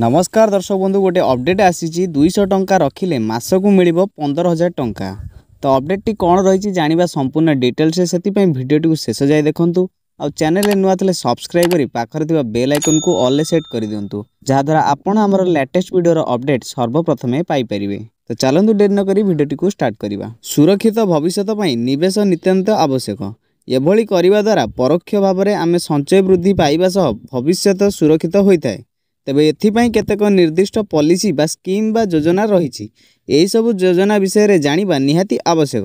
नमस्कार दर्शक बंधु गोटे अपडेट आसी 200 टंका रखिले मासकू मिल 15,000 टंका। तो अपडेट टी कौन रही जाना संपूर्ण डिटेल्स से भिडियो टी शेष जाए देखूँ। आ चैनल नुआ थे सब्सक्राइब कर पाखरे बेल आइकन को ऑल सेट कर दिंतु जहाद्वारा आपण आमर लेटेस्ट वीडियो अपडेट सर्वप्रथमे पाइपर। तो चलतु डेरी नक भिडियो को स्टार्ट करवा। सुरक्षित भविष्य निवेश नितांत आवश्यक। एभली करने द्वारा परोक्ष भाव में आम संचय वृद्धि पाइबा सह भविष्य सुरक्षित होता है। तेबे एथिपाई केतेक निर्दिष्ट पॉलिसी बा स्कीम बा योजना रही। यही सब योजना विषय जानिबा निहाती आवश्यक।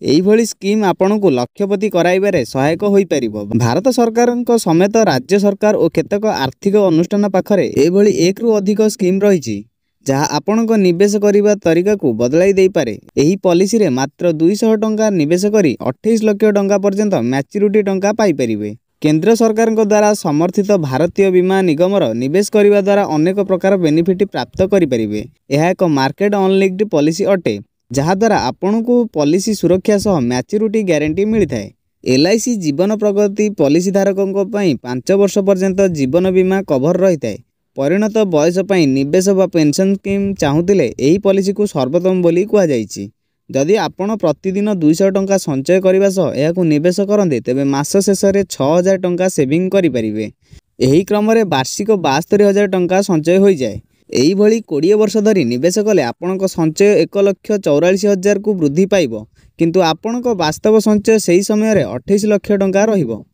यही भली स्कीम आपन को लक्ष्यपति कराइबारे सहायक होई परिबो। भारत सरकार समेत राज्य सरकार और केतेक आर्थिक अनुष्ठान पाखरे एभली एक रु अधिक स्कीम रही जहाँ आपण को निवेश करिबा तरीका को बदलाई दे पारे। एही पॉलिसी रे मात्र 200 टंका निवेश करी 28 लाख टंका पर्यंत मैच्योरिटी टंका पाई परिबे। केंद्र सरकार द्वारा समर्थित भारतीय बीमा निगमर निवेश करने द्वारा अनेक प्रकार बेनिफिट प्राप्त करें। यह एक मार्केट अनलिंक्ड पॉलिसी अटे जहाद्वारा आपण को पॉलिसी सुरक्षा सह मैच्योरिटी गारंटी मिलता है। LIC जीवन प्रगति पॉलिसी धारकों 5 वर्ष पर्यंत जीवन बीमा कभर रही है। परिणत बयस निवेश व पेंशन स्कीम चाहूले यही पॉलिसी को सर्वोत्तम बोली कहुई। जदि आपण प्रतिदिन 200 टंका संचय करने सह यह निवेश करते तेबे मास शेष में 6,000 टंका सेविंग करें। यही क्रम वार्षिक 72,000 टंका संचय हो जाए। यही भली 20 वर्ष धरी निवेश कले आपण संचय 1,44,000 को वृद्धि पाइब किंतु आपण वास्तव संचय सही समय 28 लाख टंका रहिबो।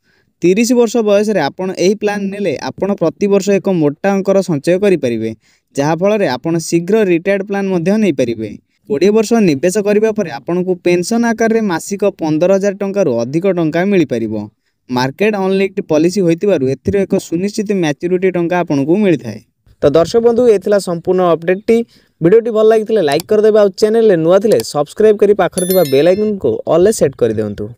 30 वर्ष बयस आपण एही प्लान नेले आपण प्रति वर्ष एक मोटा अंकर संचय करें जहाँफल आपण शीघ्र रिटायर्ड प्लान नहीं पारे। 20 वर्ष निवेश करने पर आपन को पेंशन आकार में मासिक 15,000 टंका अधिक टंका मिल पार। मार्केट अनलिंक्ड पॉलिसी होइतिबारु एथिरे एक सुनिश्चित मैच्योरिटी टंका आपन को मिलता है। तो दर्शक बंधु ये संपूर्ण अपडेट टी वीडियो भल लगी लाइक करदे और चैनल नुआ थे सब्सक्राइब कर पाखरे बेल आइकन को ऑल सेट कर दिंतु।